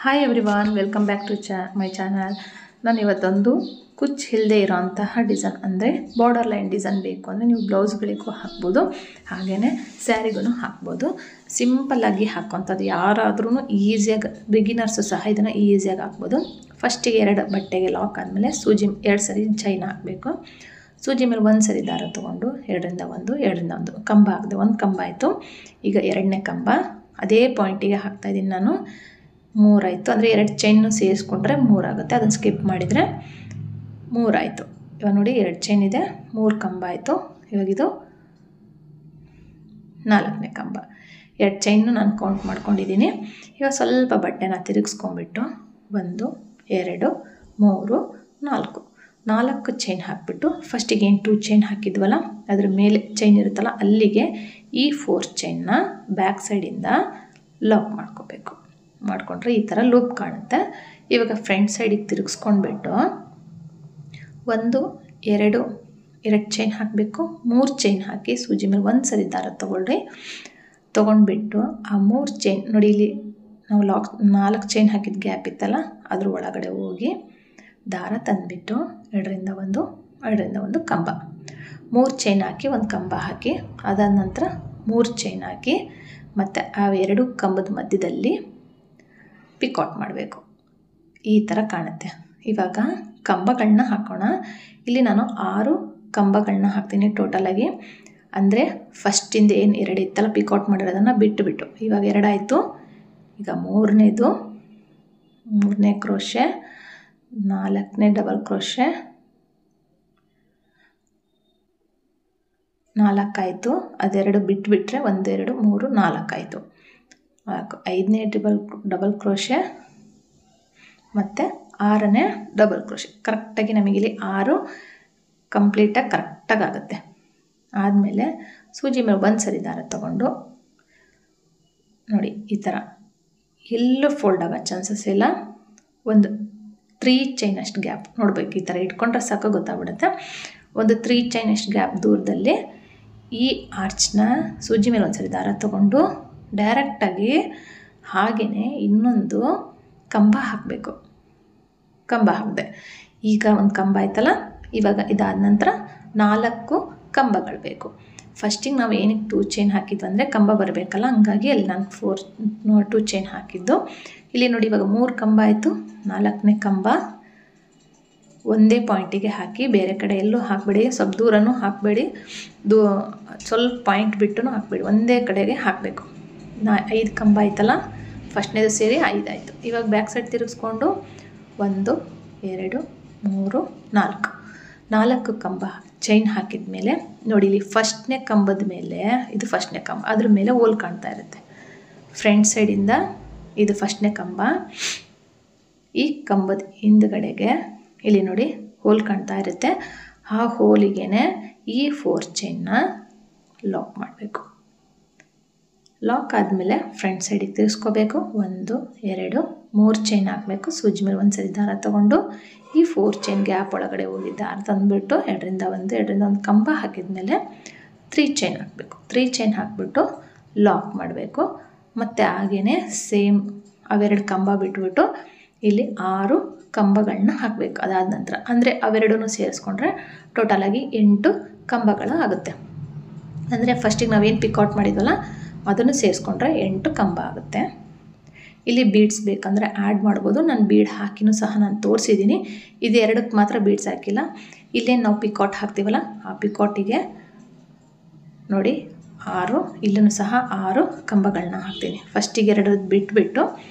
Hi everyone, welcome back to my channel. ನಾನು ಇವತ್ತೊಂದು ಕುಚ್ಚು ಇಲ್ಲದೆ ಇರೋಂತಹ ಡಿಸೈನ್ ಅಂದರೆ ಬಾರ್ಡರ್ ಲೈನ್ ಡಿಸೈನ್ ಬೇಕು ಅಂದರೆ ನೀವು ಬ್ಲೌಸ್ಗಳಿಗೂ ಹಾಕ್ಬೋದು, ಹಾಗೆಯೇ ಸ್ಯಾರಿಗೂ ಹಾಕ್ಬೋದು. ಸಿಂಪಲ್ಲಾಗಿ ಹಾಕೋಂಥದ್ದು, ಯಾರಾದ್ರೂ ಈಸಿಯಾಗಿ ಬಿಗಿನರ್ಸು ಸಹ ಇದನ್ನು ಈಸಿಯಾಗಿ ಹಾಕ್ಬೋದು. ಫಸ್ಟಿಗೆ 2 ಬಟ್ಟೆಗೆ ಲಾಕ್ ಆದಮೇಲೆ ಸೂಜಿ 2 ಸರಿ ಚೈನ್ ಹಾಕಬೇಕು. ಸೂಜಿ ಮೇಲೆ 1 ಸರಿ ದಾರ ತೊಗೊಂಡು 2ರಿಂದ 1 2ರಿಂದ 1 ಕಂಬ ಹಾಕಿದೆ. 1 ಕಂಬ ಆಯಿತು. ಈಗ 2ನೇ ಕಂಬ ಅದೇ ಪಾಯಿಂಟಿಗೆ ಹಾಕ್ತಾಯಿದ್ದೀನಿ ನಾನು. 3 ಆಯಿತು. ಅಂದರೆ 2 ಚೈನು ಸೇರಿಸ್ಕೊಂಡ್ರೆ 3 ಆಗುತ್ತೆ. ಅದನ್ನು ಸ್ಕಿಪ್ ಮಾಡಿದರೆ 3 ಆಯಿತು. ಇವಾಗ ನೋಡಿ 2 ಚೈನ್ ಇದೆ, 3 ಕಂಬ ಆಯಿತು. ಇವಾಗಿದು 4ನೇ ಕಂಬ. 2 ಚೈನು ನಾನು ಕೌಂಟ್ ಮಾಡ್ಕೊಂಡಿದ್ದೀನಿ. ಇವಾಗ ಸ್ವಲ್ಪ ಬಟ್ಟೆನ ತಿರುಗಿಸ್ಕೊಂಡ್ಬಿಟ್ಟು 1 2 3 4 ಚೈನ್ ಹಾಕಿಬಿಟ್ಟು ಫಸ್ಟಿಗೆ ಏನು 2 ಚೈನ್ ಹಾಕಿದ್ವಲ್ಲ ಅದ್ರ ಮೇಲೆ ಚೈನ್ ಇರುತ್ತಲ್ಲ ಅಲ್ಲಿಗೆ ಈ 4 ಚೈನ್ನ ಬ್ಯಾಕ್ ಸೈಡಿಂದ ಲಾಕ್ ಮಾಡ್ಕೊಂಡ್ರೆ ಈ ಥರ ಲೂಪ್ ಕಾಣುತ್ತೆ. ಇವಾಗ ಫ್ರಂಟ್ ಸೈಡಿಗೆ ತಿರುಗಿಸ್ಕೊಂಡ್ಬಿಟ್ಟು 1 2 ಚೈನ್ ಹಾಕಬೇಕು. 3 ಚೈನ್ ಹಾಕಿ ಸೂಜಿ ಮೇಲೆ 1 ಸರಿ ದಾರ ತೊಗೊಂಡ್ಬಿಟ್ಟು ಆ 3 ಚೈನ್ ನೋಡಿ, ಇಲ್ಲಿ ನಾವು 4 ಚೈನ್ ಹಾಕಿದ ಗ್ಯಾಪ್ ಇತ್ತಲ್ಲ ಅದ್ರ ಒಳಗಡೆ ಹೋಗಿ ದಾರ ತಂದುಬಿಟ್ಟು 2ರಿಂದ 1 ಕಂಬ, 3 ಚೈನ್ ಹಾಕಿ 1 ಕಂಬ ಹಾಕಿ, ಅದಾದ ನಂತರ 3 ಚೈನ್ ಹಾಕಿ ಮತ್ತು ಆ 2 ಕಂಬದ ಮಧ್ಯದಲ್ಲಿ ಪಿಕೌಟ್ ಮಾಡಬೇಕು. ಈ ಥರ ಕಾಣುತ್ತೆ. ಇವಾಗ ಕಂಬಗಳನ್ನ ಹಾಕೋಣ. ಇಲ್ಲಿ ನಾನು 6 ಕಂಬಗಳನ್ನ ಹಾಕ್ತೀನಿ ಟೋಟಲಾಗಿ. ಅಂದರೆ ಫಸ್ಟಿಂದ ಏನು 2 ಇತ್ತಲ್ಲ ಪಿಕೌಟ್ ಮಾಡಿರೋದನ್ನು ಬಿಟ್ಟು ಇವಾಗ 2 ಆಯಿತು. ಈಗ 3ನೇ ಕ್ರೋಶೆ, 4ನೇ ಡಬಲ್ ಕ್ರೋಶೆ, 4 ಆಯಿತು. ಅದೆರಡು ಬಿಟ್ಟರೆ 1 2 3 4 ಆಯಿತು. 5ನೇ ಡಬಲ್ ಕ್ರೋಶೆ ಮತ್ತು 6ನೇ ಡಬಲ್ ಕ್ರೋಶೆ. ಕರೆಕ್ಟಾಗಿ ನಮಗಿಲ್ಲಿ 6 ಕಂಪ್ಲೀಟಾಗಿ ಕರೆಕ್ಟಾಗಿ ಆಗುತ್ತೆ. ಆದಮೇಲೆ ಸೂಜಿ ಮೇಲೆ 1 ಸರಿ ದಾರ ತೊಗೊಂಡು ನೋಡಿ ಈ ಥರ ಎಲ್ಲೂ ಫೋಲ್ಡ್ ಆಗೋ ಚಾನ್ಸಸ್ ಇಲ್ಲ. ಒಂದು 3 ಚೈನ್ ಅಷ್ಟು ಗ್ಯಾಪ್ ನೋಡಬೇಕು. ಈ ಥರ ಇಟ್ಕೊಂಡ್ರೆ ಸಾಕು, ಗೊತ್ತಾಗ್ಬಿಡುತ್ತೆ. ಒಂದು 3 ಚೈನ್ ಅಷ್ಟು ಗ್ಯಾಪ್ ದೂರದಲ್ಲಿ ಈ ಆರ್ಚ್ನ ಸೂಜಿ ಮೇಲೆ 1 ಸರಿ ದಾರ ತೊಗೊಂಡು ಡೈರೆಕ್ಟಾಗಿ ಹಾಗೆಯೇ ಇನ್ನೊಂದು ಕಂಬ ಹಾಕಬೇಕು. ಕಂಬ ಹಾಕಿದೆ. ಈಗ 1 ಕಂಬ ಆಯ್ತಲ್ಲ. ಇವಾಗ ಇದಾದ ನಂತರ 4 ಕಂಬಗಳು ಬೇಕು. ಫಸ್ಟಿಗೆ ನಾವು ಏನಕ್ಕೆ 2 ಚೈನ್ ಹಾಕಿದ್ವು ಅಂದರೆ ಕಂಬ ಬರಬೇಕಲ್ಲ, ಹಂಗಾಗಿ ಅಲ್ಲಿ ನಾನು 2 ಚೈನ್ ಹಾಕಿದ್ದು. ಇಲ್ಲಿ ನೋಡಿ ಇವಾಗ 3 ಕಂಬ ಆಯಿತು. 4ನೇ ಕಂಬ ಒಂದೇ ಪಾಯಿಂಟಿಗೆ ಹಾಕಿ, ಬೇರೆ ಕಡೆ ಎಲ್ಲೂ ಹಾಕಬೇಡಿ, ಸ್ವಲ್ಪ ದೂರನೂ ಹಾಕಬೇಡಿ, ಸ್ವಲ್ಪ ಪಾಯಿಂಟ್ ಬಿಟ್ಟು ಹಾಕಬೇಡಿ, ಒಂದೇ ಕಡೆಗೆ ಹಾಕಬೇಕು. 5 ಕಂಬ ಆಯ್ತಲ್ಲ, ಫಸ್ಟ್ನೇದು ಸೇರಿ 5 ಆಯಿತು. ಇವಾಗ ಬ್ಯಾಕ್ ಸೈಡ್ ತಿರುಗಿಸ್ಕೊಂಡು 1 2 3 4 ಕಂಬ ಚೈನ್ ಹಾಕಿದ ಮೇಲೆ ನೋಡಿ, ಇಲ್ಲಿ ಫಸ್ಟ್ನೇ ಕಂಬದ ಮೇಲೆ ಇದು ಫಸ್ಟ್ನೇ ಕಂಬ, ಅದ್ರ ಮೇಲೆ ಹೋಲ್ ಕಾಣ್ತಾ ಇರುತ್ತೆ. ಫ್ರಂಟ್ ಸೈಡಿಂದ ಇದು ಫಸ್ಟ್ನೇ ಕಂಬ, ಈ ಕಂಬದ ಹಿಂದ್ಗಡೆಗೆ ಇಲ್ಲಿ ನೋಡಿ ಹೋಲ್ ಕಾಣ್ತಾ ಇರುತ್ತೆ. ಆ ಹೋಲಿಗೆ ಈ 4 ಚೈನ್ನ ಲಾಕ್ ಮಾಡಬೇಕು. ಲಾಕ್ ಆದಮೇಲೆ ಫ್ರಂಟ್ ಸೈಡಿಗೆ ತಿರ್ಸ್ಕೋಬೇಕು. 1 2 3 ಚೈನ್ ಹಾಕಬೇಕು. ಸೂಜಿ ಮೇಲೆ 1 ಸರಿ ದಾರ ತೊಗೊಂಡು ಈ 4 ಚೈನ್ ಗ್ಯಾಪ್ ಒಳಗಡೆ ಹೋಗಿ ದಾರ ತಂದುಬಿಟ್ಟು 2ರಿಂದ 1 ಕಂಬ ಹಾಕಿದ ಮೇಲೆ 3 ಚೈನ್ ಹಾಕಬೇಕು. 3 ಚೈನ್ ಹಾಕಿಬಿಟ್ಟು ಲಾಕ್ ಮಾಡಬೇಕು. ಮತ್ತು ಹಾಗೆಯೇ ಸೇಮ್ ಅವೆರಡು ಕಂಬ ಬಿಟ್ಬಿಟ್ಟು ಇಲ್ಲಿ 6 ಕಂಬಗಳನ್ನ ಹಾಕಬೇಕು. ಅದಾದ ನಂತರ ಅಂದರೆ ಅವೆರಡೂ ಸೇರಿಸ್ಕೊಂಡ್ರೆ ಟೋಟಲಾಗಿ 8 ಕಂಬಗಳು ಆಗುತ್ತೆ. ಅಂದರೆ ಫಸ್ಟಿಗೆ ನಾವೇನು ಪಿಕೌಟ್ ಮಾಡಿದ್ವಲ್ಲ ಅದನ್ನು ಸೇರಿಸ್ಕೊಂಡ್ರೆ 8 ಕಂಬ ಆಗುತ್ತೆ. ಇಲ್ಲಿ ಬೀಡ್ಸ್ ಬೇಕಂದರೆ ಆ್ಯಡ್ ಮಾಡ್ಬೋದು. ನಾನು ಬೀಡ್ ಹಾಕಿನೂ ಸಹ ನಾನು ತೋರಿಸಿದ್ದೀನಿ. ಇದು 2ಕ್ಕೆ ಮಾತ್ರ ಬೀಡ್ಸ್ ಹಾಕಿಲ್ಲ. ಇಲ್ಲೇನು ನಾವು ಪಿಕೌಟ್ ಹಾಕ್ತೀವಲ್ಲ ಆ ಪಿಕೌಟಿಗೆ ನೋಡಿ 6, ಇಲ್ಲೂ ಸಹ 6 ಕಂಬಗಳನ್ನ ಹಾಕ್ತೀನಿ. ಫಸ್ಟಿಗೆ 2 ಬಿಟ್ಬಿಟ್ಟು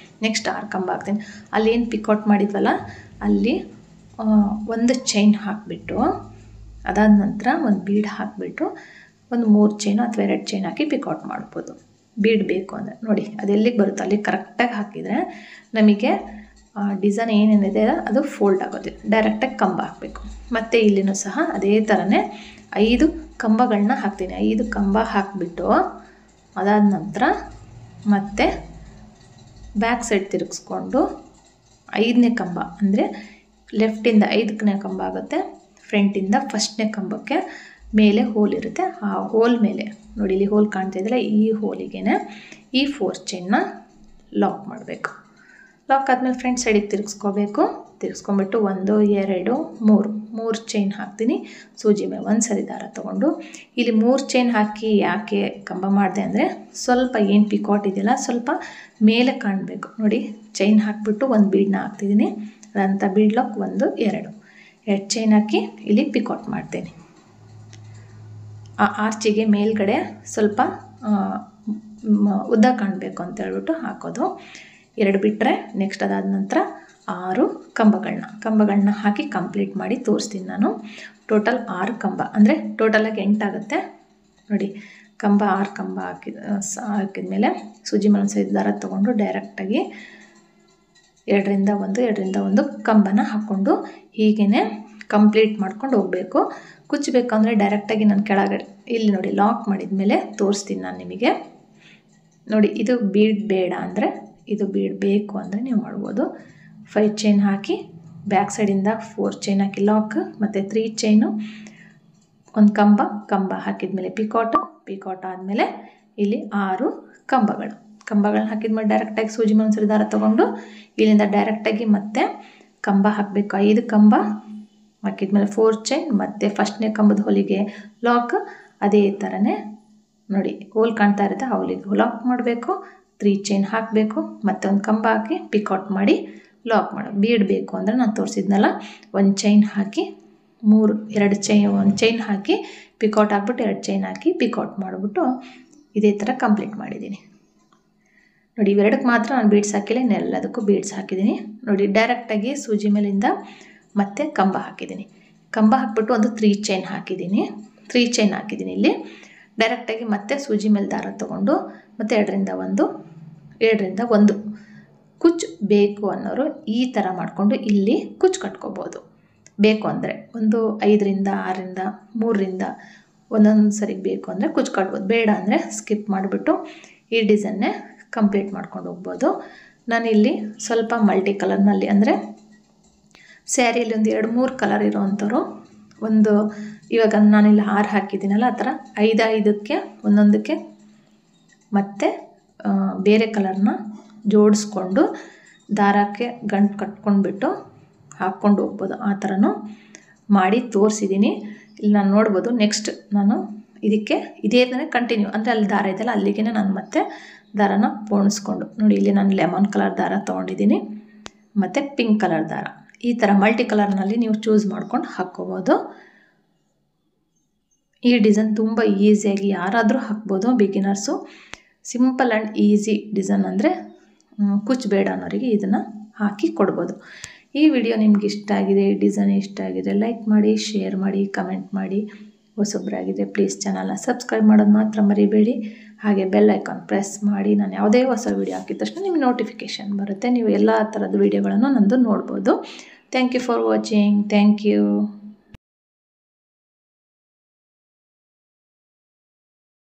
ನೆಕ್ಸ್ಟ್ 6 ಕಂಬ ಹಾಕ್ತೀನಿ. ಅಲ್ಲೇನು ಪಿಕೌಟ್ ಮಾಡಿದ್ವಲ್ಲ ಅಲ್ಲಿ 1 ಚೈನ್ ಹಾಕಿಬಿಟ್ಟು ಅದಾದ ನಂತರ 1 ಬೀಡ್ ಹಾಕಿಬಿಟ್ಟು ಒಂದು 3 ಚೈನು ಅಥವಾ 2 ಚೈನ್ ಹಾಕಿ ಪಿಕೌಟ್ ಮಾಡ್ಬೋದು. ಬೀಡ್ ಬೇಕು ಅಂದರೆ ನೋಡಿ ಅದೆಲ್ಲಿಗೆ ಬರುತ್ತೋ ಅಲ್ಲಿ ಕರೆಕ್ಟಾಗಿ ಹಾಕಿದರೆ ನಮಗೆ ಡಿಸೈನ್ ಏನೇನಿದೆ ಅದು ಫೋಲ್ಡ್ ಆಗೋದು. ಡೈರೆಕ್ಟಾಗಿ ಕಂಬ ಹಾಕಬೇಕು. ಮತ್ತು ಇಲ್ಲಿನೂ ಸಹ ಅದೇ ಥರನೇ 5 ಕಂಬಗಳನ್ನ ಹಾಕ್ತೀನಿ. 5 ಕಂಬ ಹಾಕಿಬಿಟ್ಟು ಅದಾದ ನಂತರ ಮತ್ತೆ ಬ್ಯಾಕ್ ಸೈಡ್ ತಿರುಗಿಸ್ಕೊಂಡು 5ನೇ ಕಂಬ ಅಂದರೆ ಲೆಫ್ಟಿಂದ 5ನೇ ಕಂಬ ಆಗುತ್ತೆ. ಫ್ರಂಟಿಂದ ಫಸ್ಟ್ನೇ ಕಂಬಕ್ಕೆ ಮೇಲೆ ಹೋಲ್ ಇರುತ್ತೆ. ಆ ಹೋಲ್ ಮೇಲೆ ನೋಡಿ ಇಲ್ಲಿ ಹೋಲ್ ಕಾಣ್ತಾ ಇದ್ದರೆ ಈ ಹೋಲಿಗೆ ಈ 4 ಚೈನ್ನ ಲಾಕ್ ಮಾಡಬೇಕು. ಲಾಕ್ ಆದಮೇಲೆ ಫ್ರಂಟ್ ಸೈಡಿಗೆ ತಿರುಗಿಸ್ಕೋಬೇಕು. ತಿರುಗಿಸ್ಕೊಂಬಿಟ್ಟು 1 2 3 ಚೈನ್ ಹಾಕ್ತೀನಿ ಸೂಜಿ ಮೇಲೆ. ಒಂದು ಸರಿ ದಾರ ತೊಗೊಂಡು ಇಲ್ಲಿ 3 ಚೈನ್ ಹಾಕಿ ಯಾಕೆ ಕಂಬ ಮಾಡಿದೆ ಅಂದರೆ ಸ್ವಲ್ಪ ಏನು ಪಿಕಾಟ್ ಇದೆಯಲ್ಲ ಸ್ವಲ್ಪ ಮೇಲೆ ಕಾಣಬೇಕು ನೋಡಿ. ಚೈನ್ ಹಾಕಿಬಿಟ್ಟು ಒಂದು ಬೀಡನ್ನ ಹಾಕ್ತಿದ್ದೀನಿ. ಅದಂಥ ಬೀಡ್ ಲಾಕ್ 1 2 ಚೈನ್ ಹಾಕಿ ಇಲ್ಲಿ ಪಿಕಾಟ್ ಮಾಡ್ತೀನಿ. ಆ ಆರ್ಚಿಗೆ ಮೇಲ್ಗಡೆ ಸ್ವಲ್ಪ ಉದ್ದ ಕಾಣಬೇಕು ಅಂತ ಹೇಳ್ಬಿಟ್ಟು ಹಾಕೋದು. 2 ಬಿಟ್ಟರೆ ನೆಕ್ಸ್ಟ್ ಅದಾದ ನಂತರ 6 ಕಂಬಗಳನ್ನ ಹಾಕಿ ಕಂಪ್ಲೀಟ್ ಮಾಡಿ ತೋರಿಸ್ತೀನಿ ನಾನು. ಟೋಟಲ್ 6 ಕಂಬ ಅಂದರೆ ಟೋಟಲಾಗಿ 8 ಆಗುತ್ತೆ ನೋಡಿ. 6 ಕಂಬ ಹಾಕಿದ್ಮೇಲೆ ಸೂಜಿ ಮೇಲೆ ಒಂದು ಸೈಡ್ ದಾರ ತೊಗೊಂಡು ಡೈರೆಕ್ಟಾಗಿ 2ರಿಂದ 1 ಕಂಬನ ಹಾಕ್ಕೊಂಡು ಹೀಗೇ ಕಂಪ್ಲೀಟ್ ಮಾಡ್ಕೊಂಡು ಹೋಗಬೇಕು. ಕುಚ್ಚಬೇಕಂದ್ರೆ ಡೈರೆಕ್ಟಾಗಿ ನಾನು ಕೆಳಗಡೆ ಇಲ್ಲಿ ನೋಡಿ ಲಾಕ್ ಮಾಡಿದ ಮೇಲೆ ತೋರಿಸ್ತೀನಿ ನಾನು ನಿಮಗೆ ನೋಡಿ. ಇದು ಬೀಡ್ ಬೇಡ ಅಂದರೆ ಇದು ಬೀಡ್ ಬೇಕು ಅಂದರೆ ನೀವು ಮಾಡ್ಬೋದು. 5 ಚೈನ್ ಹಾಕಿ ಬ್ಯಾಕ್ ಸೈಡಿಂದ 4 ಚೈನ್ ಹಾಕಿ ಲಾಕ್ ಮತ್ತು 3 ಚೈನು, ಒಂದು ಕಂಬ ಹಾಕಿದ್ಮೇಲೆ ಪಿಕಾಟ್ ಆದಮೇಲೆ ಇಲ್ಲಿ 6 ಕಂಬಗಳನ್ನ ಹಾಕಿದ್ಮೇಲೆ ಡೈರೆಕ್ಟಾಗಿ ಸೂಜಿ ಮೇಲೆ ಒಂದ್ಸರಿ ದಾರ ತೊಗೊಂಡು ಇಲ್ಲಿಂದ ಡೈರೆಕ್ಟಾಗಿ ಮತ್ತೆ ಕಂಬ ಹಾಕಬೇಕು. 5 ಕಂಬ ಹಾಕಿದ್ಮೇಲೆ 4 ಚೈನ್ ಮತ್ತು ಫಸ್ಟ್ನೇ ಕಂಬದ ಹೋಲಿಗೆ ಲಾಕ್. ಅದೇ ಥರನೇ ನೋಡಿ ಹೋಲ್ ಕಾಣ್ತಾ ಇರುತ್ತೆ, ಆ ಹೋಲಿಗೆ ಲಾಕ್ ಮಾಡಬೇಕು. 3 ಚೈನ್ ಹಾಕಬೇಕು ಮತ್ತು ಒಂದು ಕಂಬ ಹಾಕಿ ಪಿಕಾಟ್ ಮಾಡಿ ಲಾಕ್ ಮಾಡಿ. ಬೀಡ್ ಬೇಕು ಅಂದರೆ ನಾನು ತೋರಿಸಿದ್ನಲ್ಲ, ಒಂದು ಚೈನ್ ಹಾಕಿ 1 ಚೈನ್ ಹಾಕಿ ಪಿಕಾಟ್ ಹಾಕ್ಬಿಟ್ಟು 2 ಚೈನ್ ಹಾಕಿ ಪಿಕಾಟ್ ಮಾಡಿಬಿಟ್ಟು ಇದೇ ಥರ ಕಂಪ್ಲೀಟ್ ಮಾಡಿದ್ದೀನಿ ನೋಡಿ. ಇವೆರಡಕ್ಕೆ ಮಾತ್ರ ನಾನು ಬೀಡ್ಸ್ ಹಾಕಿಲ್ಲ, ಇನ್ನೆಲ್ಲದಕ್ಕೂ ಬೀಡ್ಸ್ ಹಾಕಿದ್ದೀನಿ ನೋಡಿ. ಡೈರೆಕ್ಟಾಗಿ ಸೂಜಿ ಮೇಲಿಂದ ಮತ್ತೆ ಕಂಬ ಹಾಕಿದ್ದೀನಿ. ಕಂಬ ಹಾಕ್ಬಿಟ್ಟು ಒಂದು 3 ಚೈನ್ ಹಾಕಿದ್ದೀನಿ. 3 ಚೈನ್ ಹಾಕಿದ್ದೀನಿ ಇಲ್ಲಿ. ಡೈರೆಕ್ಟಾಗಿ ಮತ್ತೆ ಸೂಜಿ ಮೇಲೆ ದಾರ ತೊಗೊಂಡು ಮತ್ತು 2ರಿಂದ 1 ಕುಚ್ಚು ಬೇಕು ಅನ್ನೋರು ಈ ಥರ ಮಾಡಿಕೊಂಡು ಇಲ್ಲಿ ಕುಚ್ಚು ಕಟ್ಕೋಬೋದು. ಬೇಕು ಅಂದರೆ 5ರಿಂದ 6ರಿಂದ 3ರಿಂದ ಒಂದೊಂದು ಸರಿಗೆ ಬೇಕು ಅಂದರೆ ಕುಚ್ಚು ಕಟ್ಬೋದು. ಬೇಡ ಅಂದರೆ ಸ್ಕಿಪ್ ಮಾಡಿಬಿಟ್ಟು ಈ ಡಿಸೈನ್ನೇ ಕಂಪ್ಲೀಟ್ ಮಾಡ್ಕೊಂಡು ಹೋಗ್ಬೋದು. ನಾನಿಲ್ಲಿ ಸ್ವಲ್ಪ ಮಲ್ಟಿ ಕಲರ್ನಲ್ಲಿ ಅಂದರೆ ಸ್ಯಾರಿಯಲ್ಲಿ ಒಂದು 2-3 ಕಲರ್ ಇರೋವಂಥವ್ರು ಇವಾಗ ನಾನಿಲ್ಲಿ 6 ಹಾಕಿದ್ದೀನಲ್ಲ ಆ ಥರ 5-5ಕ್ಕೆ ಒಂದೊಂದಕ್ಕೆ ಮತ್ತು ಬೇರೆ ಕಲರ್ನ ಜೋಡಿಸ್ಕೊಂಡು ದಾರಕ್ಕೆ ಗಂಟು ಕಟ್ಕೊಂಡ್ಬಿಟ್ಟು ಹಾಕ್ಕೊಂಡು ಹೋಗ್ಬೋದು. ಆ ಥರನೂ ಮಾಡಿ ತೋರಿಸಿದ್ದೀನಿ. ಇಲ್ಲಿ ನಾನು ನೋಡ್ಬೋದು. ನೆಕ್ಸ್ಟ್ ನಾನು ಇದಕ್ಕೆ ಇದೇ ಕಂಟಿನ್ಯೂ ಅಂದರೆ ಅಲ್ಲಿ ದಾರ ಇದೆಯಲ್ಲ ಅಲ್ಲಿಗೆ ನಾನು ಮತ್ತೆ ದಾರನ ಪೋಣಿಸ್ಕೊಂಡು ನೋಡಿ. ಇಲ್ಲಿ ನಾನು ಲೆಮನ್ ಕಲರ್ ದಾರ ತೊಗೊಂಡಿದ್ದೀನಿ ಮತ್ತು ಪಿಂಕ್ ಕಲರ್ ದಾರ. ಈ ಥರ ಮಲ್ಟಿ ಕಲರ್ನಲ್ಲಿ ನೀವು ಚೂಸ್ ಮಾಡ್ಕೊಂಡು ಹಾಕ್ಕೋಬೋದು. ಈ ಡಿಸೈನ್ ತುಂಬ ಈಸಿಯಾಗಿ ಯಾರಾದರೂ ಹಾಕ್ಬೋದು, beginners. Simple and easy design ಅಂದರೆ ಕುಚ್ಚು ಬೇಡ ಅನ್ನೋರಿಗೆ ಇದನ್ನು ಹಾಕಿ ಕೊಡ್ಬೋದು. ಈ ವಿಡಿಯೋ ನಿಮ್ಗೆ ಇಷ್ಟ ಆಗಿದೆ, ಡಿಸೈನ್ ಇಷ್ಟ ಆಗಿದೆ, ಲೈಕ್ ಮಾಡಿ, ಶೇರ್ ಮಾಡಿ, ಕಮೆಂಟ್ ಮಾಡಿ. ಹೊಸೊಬ್ಬರಾಗಿದ್ದರೆ ಪ್ಲೀಸ್ ಚಾನಲ್ನ ಸಬ್ಸ್ಕ್ರೈಬ್ ಮಾಡೋದು ಮಾತ್ರ ಮರಿಬೇಡಿ. ಹಾಗೆ ಬೆಲ್ ಐಕಾನ್ ಪ್ರೆಸ್ ಮಾಡಿ. ನಾನು ಯಾವುದೇ ಹೊಸ ವಿಡಿಯೋ ಹಾಕಿದ ತಕ್ಷಣ ನಿಮಗೆ ನೋಟಿಫಿಕೇಷನ್ ಬರುತ್ತೆ. ನೀವು ಎಲ್ಲ ಥರದ ವಿಡಿಯೋಗಳನ್ನು ನಂದು ನೋಡ್ಬೋದು. Thank you for watching. Thank you.